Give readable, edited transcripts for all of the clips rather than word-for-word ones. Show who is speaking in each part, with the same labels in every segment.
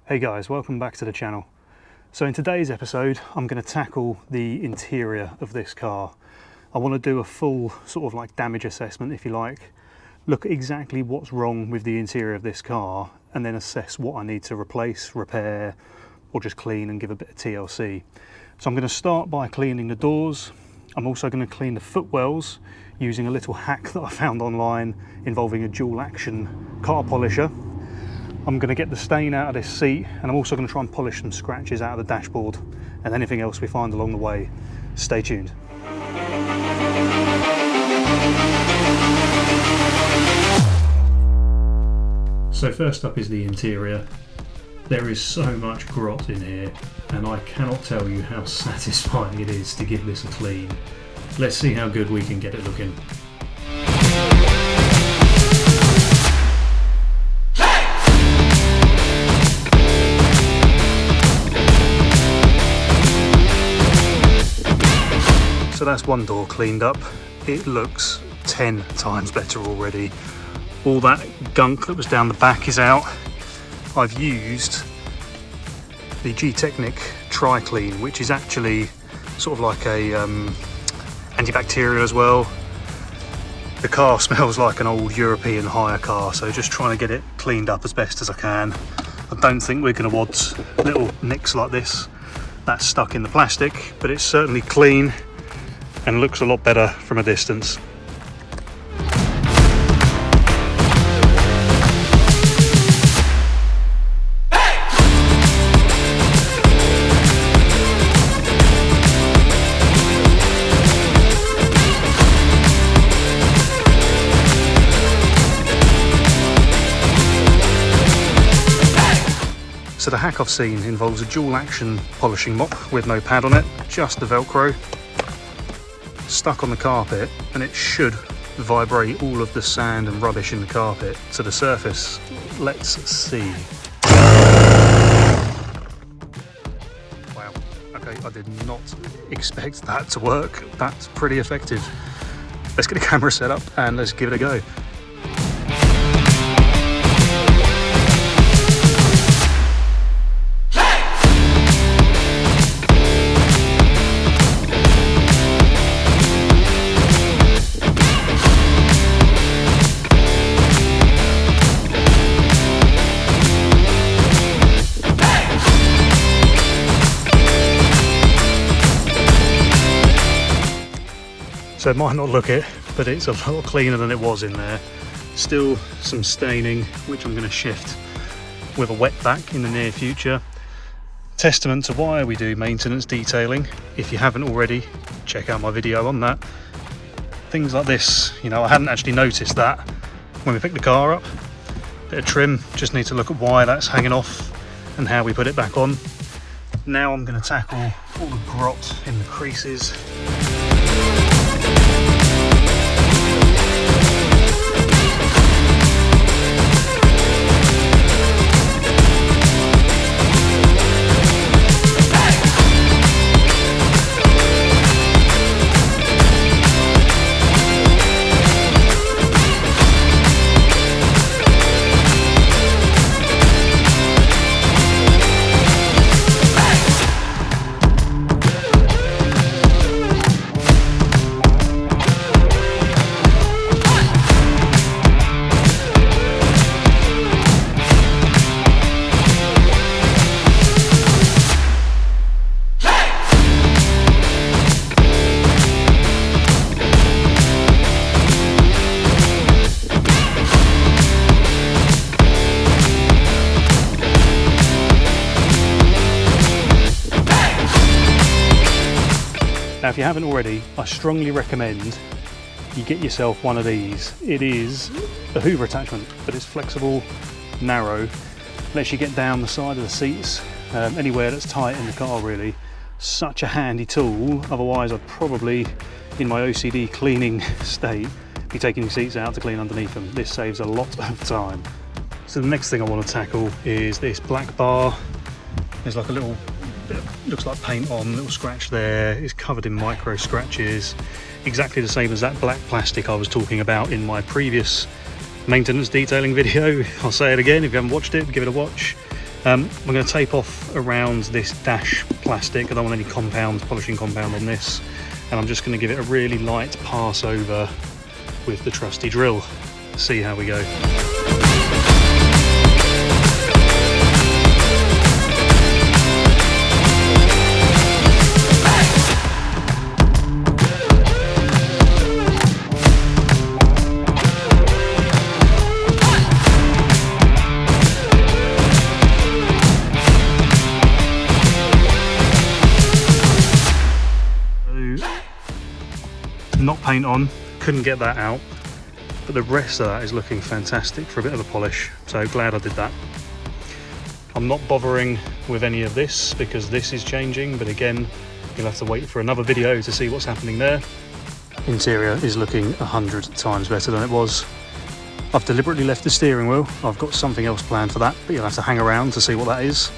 Speaker 1: Hey guys, welcome back to the channel. So in today's episode, I'm going to tackle the interior of this car. I want to do a full sort of like damage assessment, if you like, look at exactly what's wrong with the interior of this car, and then assess what I need to replace, repair, or just clean and give a bit of TLC. So I'm going to start by cleaning the doors. I'm also going to clean the footwells using a little hack that I found online involving a dual action car polisher. I'm going to get the stain out of this seat, and I'm also going to try and polish some scratches out of the dashboard and anything else we find along the way. Stay tuned. So first up is the interior. There is so much grot in here, and I cannot tell you how satisfying it is to give this a clean. Let's see how good we can get it looking. So that's one door cleaned up. It looks 10 times better already. All that gunk that was down the back is out. I've used the G-Technic Tri-Clean, which is actually sort of like a antibacterial as well. The car smells like an old European hire car, so just trying to get it cleaned up as best as I can. I don't think we're going to want little nicks like this that's stuck in the plastic, but it's certainly clean and looks a lot better from a distance. So the hack I've seen involves a dual action polishing mop with no pad on it, just the Velcro, stuck on the carpet, and it should vibrate all of the sand and rubbish in the carpet to the surface. Let's see. Wow, okay, I did not expect that to work. That's pretty effective. Let's get a camera set up and let's give it a go. So it might not look it, but it's a lot cleaner than it was in there. Still some staining, which I'm going to shift with a wetback in the near future. Testament to why we do maintenance detailing. If you haven't already, check out my video on that. Things like this, you know, I hadn't actually noticed that when we picked the car up. Bit of trim, just need to look at why that's hanging off and how we put it back on. Now I'm going to tackle all the grot in the creases. Now, if you haven't already, I strongly recommend you get yourself one of these. It is a Hoover attachment, but it's flexible, narrow, lets you get down the side of the seats, anywhere that's tight in the car really. Such a handy tool, otherwise I'd probably, in my OCD cleaning state, be taking the seats out to clean underneath them. This saves a lot of time. So the next thing I want to tackle is this black bar. There's like a little bit, looks like paint on, little scratch there. It's covered in micro scratches, exactly the same as that black plastic I was talking about in my previous maintenance detailing video. I'll say it again, if you haven't watched it, give it a watch. We're going to tape off around this dash plastic. I don't want any polishing compound on this, and I'm just going to give it a really light pass over with the trusty drill. See how we go. Not paint on, couldn't get that out, but the rest of that is looking fantastic for a bit of a polish, so glad I did that. I'm not bothering with any of this because this is changing, but again, you'll have to wait for another video to see what's happening there. Interior is looking 100 times better than it was. I've deliberately left the steering wheel. I've got something else planned for that, but you'll have to hang around to see what that is.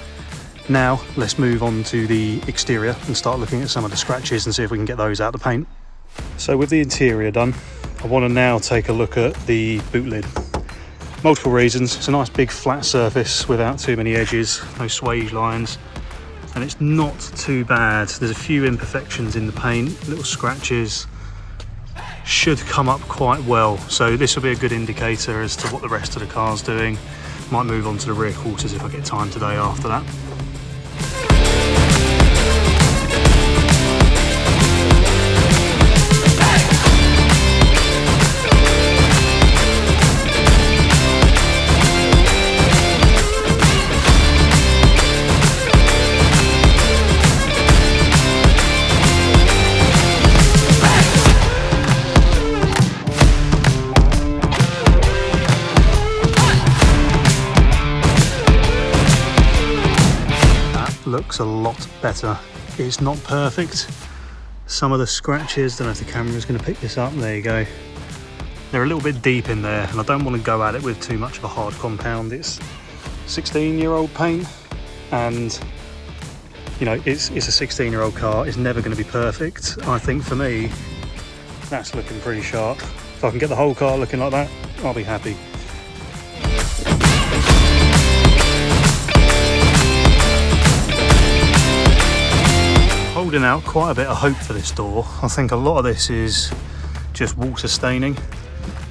Speaker 1: Now let's move on to the exterior and start looking at some of the scratches and see if we can get those out of the paint. So with the interior done, I want to now take a look at the boot lid. Multiple reasons. It's a nice big flat surface without too many edges, no swage lines, and it's not too bad. There's a few imperfections in the paint, little scratches, should come up quite well. So this will be a good indicator as to what the rest of the car's doing. Might move on to the rear quarters if I get time today after that. Looks a lot better. It's not perfect. Some of the scratches, don't know if the camera's going to pick this up, there you go. They're a little bit deep in there, and I don't want to go at it with too much of a hard compound. It's 16-year-old paint, and you know, it's a 16-year-old car. It's never going to be perfect. I think for me, that's looking pretty sharp. If I can get the whole car looking like that, I'll be happy. Holding out quite a bit of hope for this door. I think a lot of this is just water staining.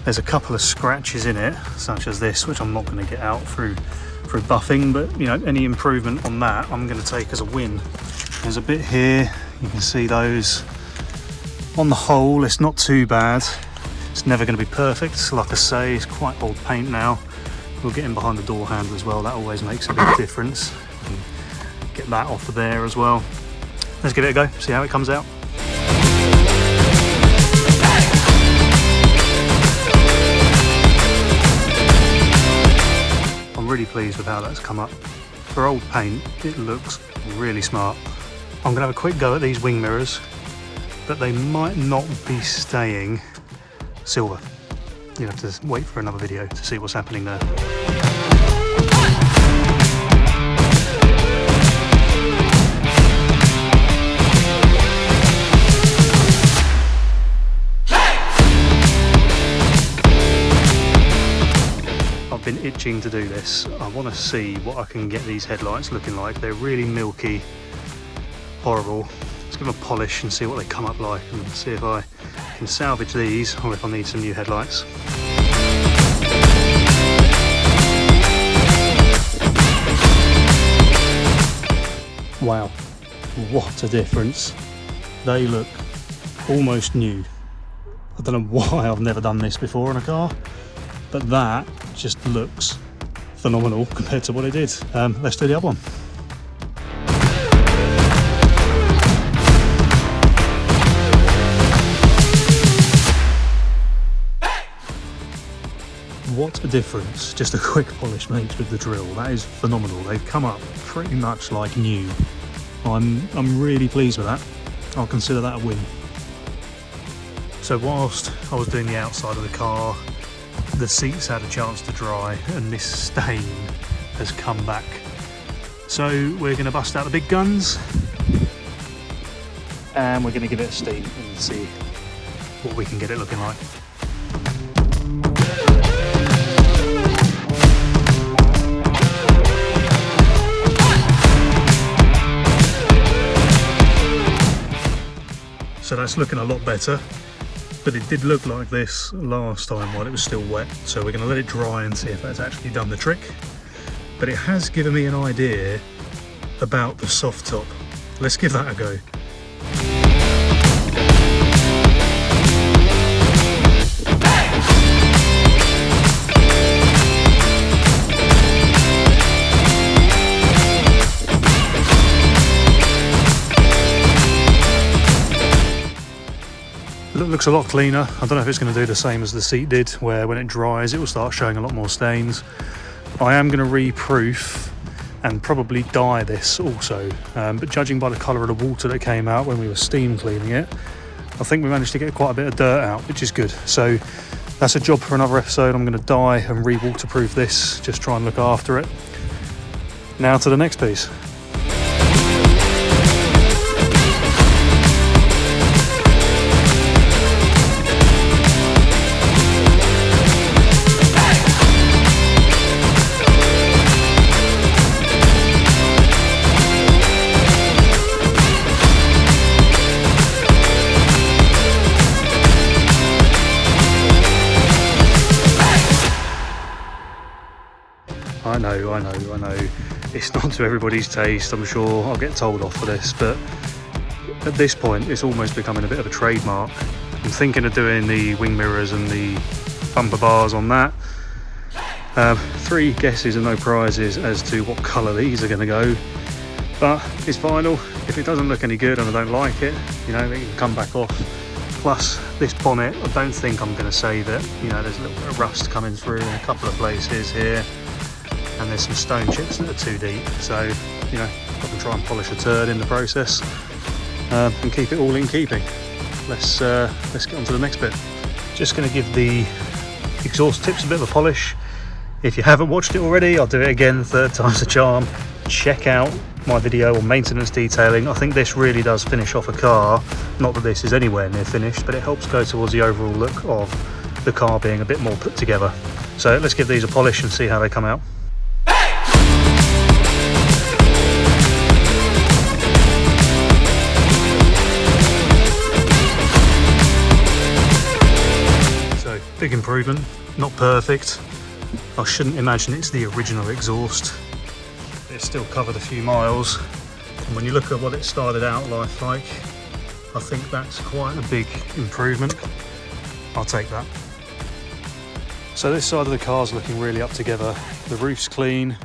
Speaker 1: There's a couple of scratches in it, such as this, which I'm not going to get out through buffing, but you know, any improvement on that I'm going to take as a win. There's a bit here, you can see those. On the whole, it's not too bad. It's never going to be perfect. Like I say, it's quite old paint now. We'll get in behind the door handle as well. That always makes a big difference. Get that off of there as well. Let's give it a go, see how it comes out. I'm really pleased with how that's come up. For old paint, it looks really smart. I'm gonna have a quick go at these wing mirrors, but they might not be staying silver. You'll have to wait for another video to see what's happening there. I've been itching to do this. I want to see what I can get these headlights looking like. They're really milky, horrible. Let's give them a polish and see what they come up like, and see if I can salvage these or if I need some new headlights. Wow, what a difference. They look almost new. I don't know why I've never done this before in a car, but that just looks phenomenal compared to what it did. Let's do the other one. What a difference. Just a quick polish makes with the drill. That is phenomenal. They've come up pretty much like new. I'm really pleased with that. I'll consider that a win. So whilst I was doing the outside of the car, the seats had a chance to dry and this stain has come back. So we're going to bust out the big guns and we're going to give it a steam and see what we can get it looking like. So that's looking a lot better, but it did look like this last time while it was still wet. So we're going to let it dry and see if that's actually done the trick. But it has given me an idea about the soft top. Let's give that a go. Looks a lot cleaner. I don't know if it's going to do the same as the seat did, where when it dries it will start showing a lot more stains. I am going to re-proof and probably dye this also, but judging by the colour of the water that came out when we were steam cleaning it, I think we managed to get quite a bit of dirt out, which is good. So that's a job for another episode. I'm going to dye and re-waterproof this, just try and look after it. Now to the next piece. I know, it's not to everybody's taste. I'm sure I'll get told off for this, but at this point it's almost becoming a bit of a trademark. I'm thinking of doing the wing mirrors and the bumper bars on that. 3 guesses and no prizes as to what colour these are going to go, but it's vinyl. If it doesn't look any good and I don't like it, you know, it can come back off. Plus this bonnet, I don't think I'm going to save it. You know, there's a little bit of rust coming through in a couple of places here, and there's some stone chips that are too deep, so you know, I can try and polish a turd in the process and keep it all in keeping. Let's get on to the next bit. Just going to give the exhaust tips a bit of a polish. If you haven't watched it already, I'll do it again, 3rd time's a charm. Check out my video on maintenance detailing. I think this really does finish off a car. Not that this is anywhere near finished, but it helps go towards the overall look of the car being a bit more put together. So let's give these a polish and see how they come out. Big improvement, not perfect. I shouldn't imagine it's the original exhaust. It's still covered a few miles, and when you look at what it started out life like, I think that's quite a big improvement. I'll take that. So this side of the car's looking really up together. The roof's clean,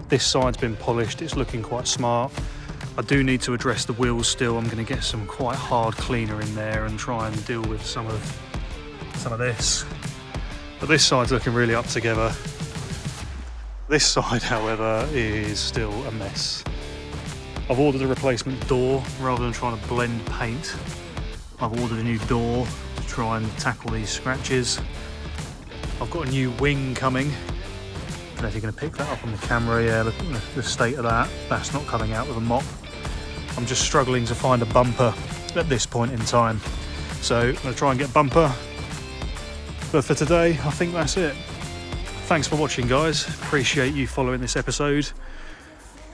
Speaker 1: this side's been polished, it's looking quite smart. I do need to address the wheels still. I'm going to get some quite hard cleaner in there and try and deal with some of this. But this side's looking really up together. This side, however, is still a mess. I've ordered a replacement door rather than trying to blend paint. I've ordered a new door to try and tackle these scratches. I've got a new wing coming. I don't know if you're going to pick that up on the camera. Yeah, look at the state of that. That's not coming out with a mop. I'm just struggling to find a bumper at this point in time. So I'm going to try and get a bumper. But for today, I think that's it. Thanks for watching, guys. Appreciate you following this episode.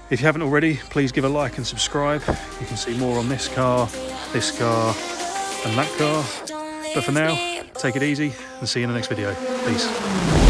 Speaker 1: If you haven't already, please give a like and subscribe. You can see more on this car, and that car. But for now, take it easy and see you in the next video. Peace.